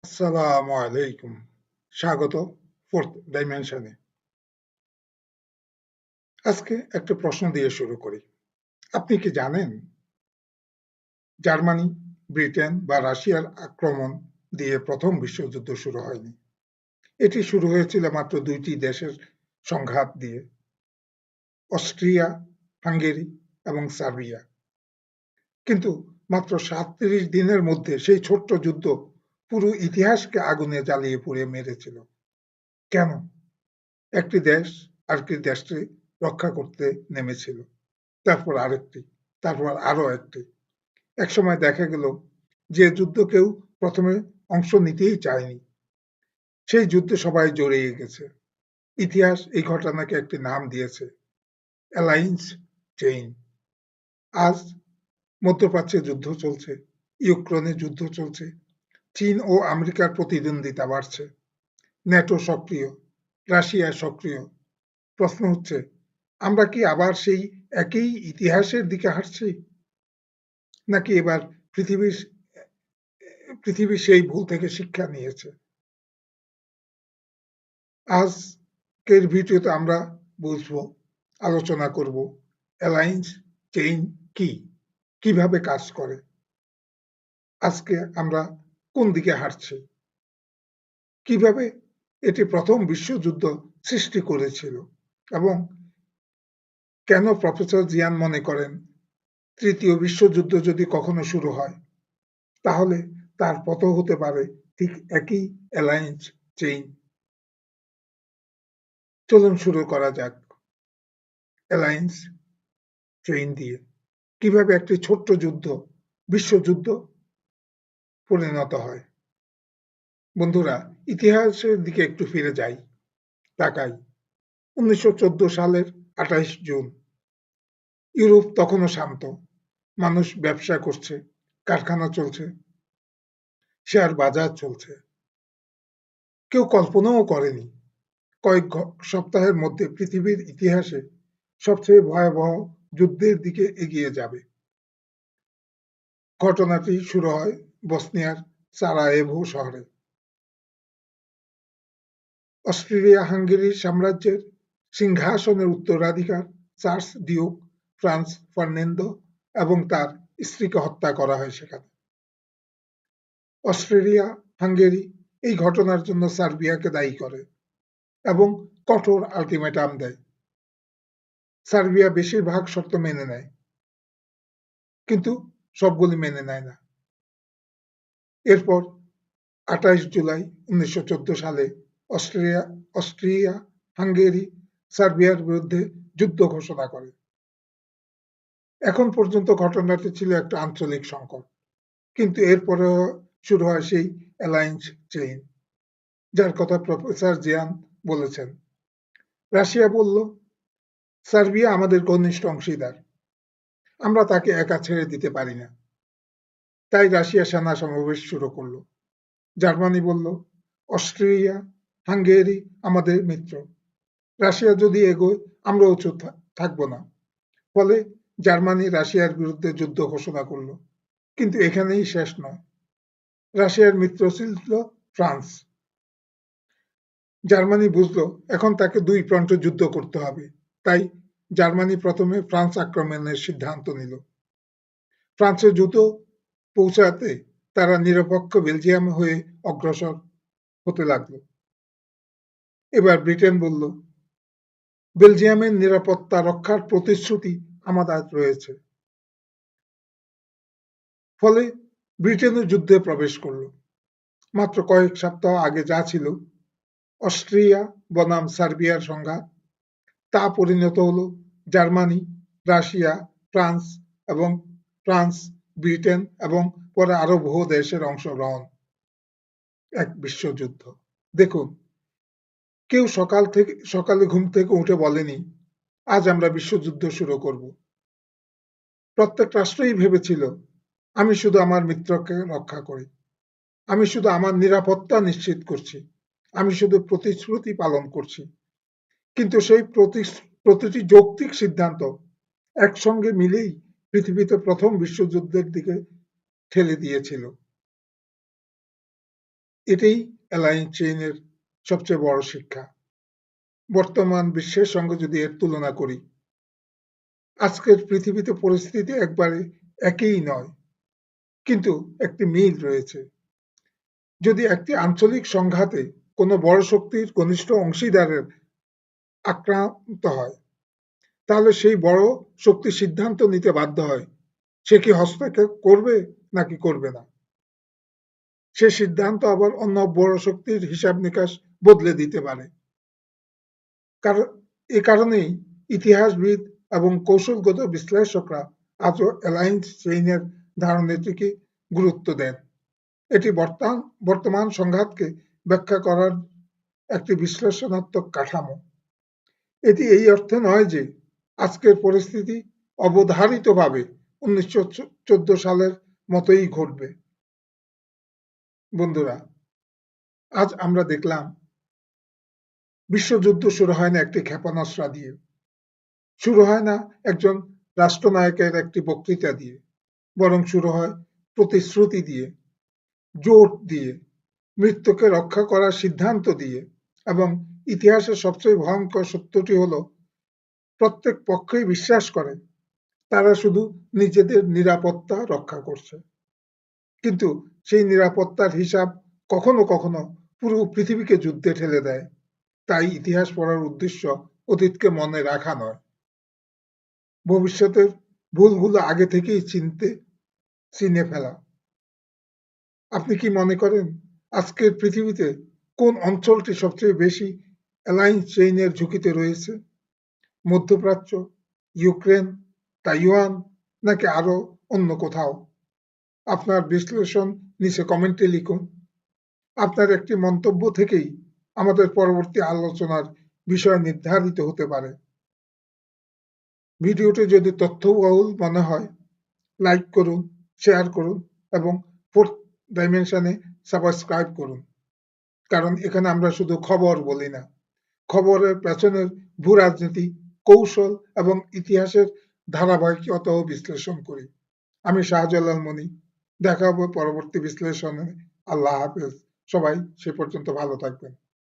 আসসালামু আলাইকুম। স্বাগত ফোর্থ ডাইমেনশনে। আজকে একটা প্রশ্ন দিয়ে শুরু করি। আপনি কি জানেন জার্মানি, ব্রিটেন বা রাশিয়ার আক্রমণ দিয়ে প্রথম বিশ্বযুদ্ধ শুরু হয়নি। এটি শুরু হয়েছিল মাত্র দুইটি দেশের সংঘাত দিয়ে, অস্ট্রিয়া, হাঙ্গেরি এবং সার্বিয়া। কিন্তু মাত্র ৩৭ দিনের মধ্যে সেই ছোট্ট যুদ্ধ পুরো ইতিহাসকে আগুনে জ্বালিয়ে পুড়িয়ে মেরেছিল। কেন? একটি দেশ আরেকটি দেশকে রক্ষা করতে নেমেছিল, তারপর আরেকটি, তারপর আরো একটি। একসময় দেখা গেল যে যুদ্ধ কেউ প্রথমে অংশ নিতেই চায়নি, সেই যুদ্ধে সবাই জড়িয়ে গেছে। ইতিহাস এই ঘটনাকে একটি নাম দিয়েছে, অ্যালায়েন্স চেইন। আজ মধ্যপ্রাচ্যে যুদ্ধ চলছে, ইউক্রেনে যুদ্ধ চলছে, চীন ও আমেরিকার প্রতিদ্বন্দ্বিতা বাড়ছে, ন্যাটো সক্রিয়, রাশিয়া সক্রিয়। প্রশ্ন হচ্ছে, আমরা কি আবার সেই একই ইতিহাসের দিকে হাঁটছি, নাকি এবার পৃথিবীর পৃথিবী সেই ভুল থেকে শিক্ষা নিয়েছে? আজকের ভিডিওতে আমরা বুঝবো, আলোচনা করব অ্যালায়েন্স চেইন কি, কিভাবে কাজ করে, আজকে আমরা কোন দিকে হাঁটছি, কিভাবে এটি প্রথম বিশ্বযুদ্ধ সৃষ্টি করেছিল এবং কেন প্রফেসর জিয়ান মনে করেন তৃতীয় বিশ্বযুদ্ধ যদি কখনো শুরু হয় তাহলে তার পথও হতে পারে ঠিক একই অ্যালায়েন্স চেইন। চলুন শুরু করা যাক অ্যালায়েন্স চেইন দিয়ে। কিভাবে একটি ছোট্ট যুদ্ধ বিশ্বযুদ্ধ পরিণত হয়। বন্ধুরা, ইতিহাসের দিকে একটু ফিরে যাই, তাকাই। ১৯১৪ সালের ২৮ জুন। ইউরোপ তখনও শান্ত, মানুষ ব্যবসা করছে, কারখানা চলছে, শেয়ার বাজার চলছে। কেউ কল্পনাও করেনি কয়েক সপ্তাহের মধ্যে পৃথিবীর ইতিহাসে সবচেয়ে ভয়াবহ যুদ্ধের দিকে এগিয়ে যাবে। ঘটনাটি শুরু হয় বসনিয়ার সারায়েভো শহরে। অস্ট্রিয়া-হাঙ্গেরির সাম্রাজ্যের সিংহাসনের উত্তরাধিকার চার্লস ডিউক ফ্রান্স ফার্নান্দো এবং তার স্ত্রীকে হত্যা করা হয় সেখানে। অস্ট্রিয়া-হাঙ্গেরি এই ঘটনার জন্য সার্বিয়াকে দায়ী করে এবং কঠোর আল্টিমেটাম দেয়। সার্বিয়া বেশিরভাগ শর্ত মেনে নেয়, কিন্তু সবগুলি মেনে নেয় না। এরপর ২৮ জুলাই ১৯১৪ সালে অস্ট্রিয়া-হাঙ্গেরি সার্বিয়ার বিরুদ্ধে যুদ্ধ ঘোষণা করে। এখন পর্যন্ত ঘটনাটি ছিল একটা আঞ্চলিক সংকট, কিন্তু এরপরেও শুরু হয় সেই অ্যালায়েন্স চেইন, যার কথা প্রফেসর জিয়ান বলেছেন। রাশিয়া বলল, সার্বিয়া আমাদের ঘনিষ্ঠ অংশীদার, আমরা তাকে একা ছেড়ে দিতে পারি না। তাই রাশিয়া সেনা সমাবেশ শুরু করলো। জার্মানি বলল, অস্ট্রিয়া হাঙ্গেরি আমাদের মিত্র, রাশিয়া যদি এগোয় আমরাও চুপ থাকবো না। ফলে জার্মানি রাশিয়ার বিরুদ্ধে যুদ্ধ ঘোষণা করলো। কিন্তু এখানেই শেষ নয়। রাশিয়ার মিত্র ছিল ফ্রান্স। জার্মানি বুঝলো এখন তাকে দুই প্রান্তে যুদ্ধ করতে হবে। তাই জার্মানি প্রথমে ফ্রান্স আক্রমণের সিদ্ধান্ত নিল। ফ্রান্সে দ্রুত পৌঁছাতে তারা নিরপেক্ষ বেলজিয়াম হয়ে অগ্রসর হতে লাগলো। এবার ব্রিটেন বলল, বেলজিয়ামের নিরাপত্তা রক্ষার প্রতিশ্রুতি আমাদের রয়েছে। ফলে ব্রিটেনও যুদ্ধে প্রবেশ করল। মাত্র কয়েক সপ্তাহ আগে যা ছিল অস্ট্রিয়া বনাম সার্বিয়ার সংঘাত, তা পরিণত হলো জার্মানি, রাশিয়া, ফ্রান্স এবং ফ্রান্স, ব্রিটেন এবং পরে আরো বহু দেশের অংশগ্রহণ এক বিশ্বযুদ্ধ। দেখুন, কেউ সকালে ঘুম থেকে উঠে বলেনি আজ আমরা বিশ্বযুদ্ধ শুরু করব। প্রত্যেক রাষ্ট্রই ভেবেছিল আমি শুধু আমার মিত্রকে রক্ষা করি, আমি শুধু আমার নিরাপত্তা নিশ্চিত করছি, আমি শুধু প্রতিশ্রুতি পালন করছি। কিন্তু সেই প্রতিটি যৌক্তিক সিদ্ধান্ত একসঙ্গে মিলেই পৃথিবীতে প্রথম বিশ্বযুদ্ধের দিকে ঠেলে দিয়েছিল। এটাই অ্যালাইন চেইনের সবচেয়ে বড় শিক্ষা। বর্তমান বিশ্বের সঙ্গে যদি এর তুলনা করি, আজকের পৃথিবীতে পরিস্থিতি একবারে একই নয়, কিন্তু একটি মিল রয়েছে। যদি একটি আঞ্চলিক সংঘাতে কোনো বড় শক্তির ঘনিষ্ঠ অংশীদারের আক্রান্ত হয়, তাহলে সেই বড় শক্তি সিদ্ধান্ত নিতে বাধ্য হয় সে কি হস্তক্ষেপ করবে নাকি করবে না। সে সিদ্ধান্ত আবার অন্য বড় শক্তির হিসাব নিকাশ বদলে দিতে পারে। কারণ এ কারণেই ইতিহাসবিদ এবং কৌশলগত বিশ্লেষকরা আজও অ্যালায়েন্স চেইনের ধারণাটিকে গুরুত্ব দেন। এটি বর্তমান সংঘাতকে ব্যাখ্যা করার একটি বিশ্লেষণাত্মক কাঠামো। এটি এই অর্থে নয় যে আজকের পরিস্থিতি অবধারিতভাবে 1914 সালের মতোই ঘটবে। বন্ধুরা, আজ আমরা দেখলাম বিশ্বযুদ্ধ শুরু হয় না একটি ক্ষেপণাস্ত্র দিয়ে, শুরু হয় না একজন রাষ্ট্রনায়কের একটি বক্তৃতা দিয়ে, বরং শুরু হয় প্রতিশ্রুতি দিয়ে, জোট দিয়ে, মৃত্যুকে রক্ষা করার সিদ্ধান্ত দিয়ে। এবং ইতিহাসের সবচেয়ে ভয়ঙ্কর সত্যটি হলো প্রত্যেক পক্ষই বিশ্বাস করে তারা শুধু নিজেদের নিরাপত্তা রক্ষা করছে, কিন্তু সেই নিরাপত্তার হিসাব কখনো কখনো পুরো পৃথিবীকে যুদ্ধে ঠেলে দেয়। তাই ইতিহাস পড়ার উদ্দেশ্য অতীতকে মনে রাখা নয়, ভবিষ্যতের ভুলগুলো আগে থেকেই চিনে ফেলা। আপনি কি মনে করেন আজকের পৃথিবীতে কোন অঞ্চলটি সবচেয়ে বেশি অ্যালায়েন্স চেইনের ঝুঁকিতে রয়েছে? মধ্যপ্রাচ্য, ইউক্রেন, তাইওয়ান, নাকি আরো অন্য কোথাও? আপনার বিশ্লেষণ নিচে কমেন্টে লিখুন। আপনার একটি মন্তব্য থেকেই আমাদের পরবর্তী আলোচনার বিষয় নির্ধারিত হতে পারে। ভিডিওটি যদি তথ্যবহুল মনে হয়, লাইক করুন, শেয়ার করুন এবং ফোর্থ ডাইমেনশনে সাবস্ক্রাইব করুন। কারণ এখানে আমরা শুধু খবর বলি না, খবরের পেছনের ভূরাজনীতি, কৌশল এবং ইতিহাসের ধারাবাহিকতাও বিশ্লেষণ করি। আমি শাহজালাল মনি। দেখা হবে পরবর্তী বিশ্লেষণে। আল্লাহ হাফেজ। সবাই সে পর্যন্ত ভালো থাকবেন।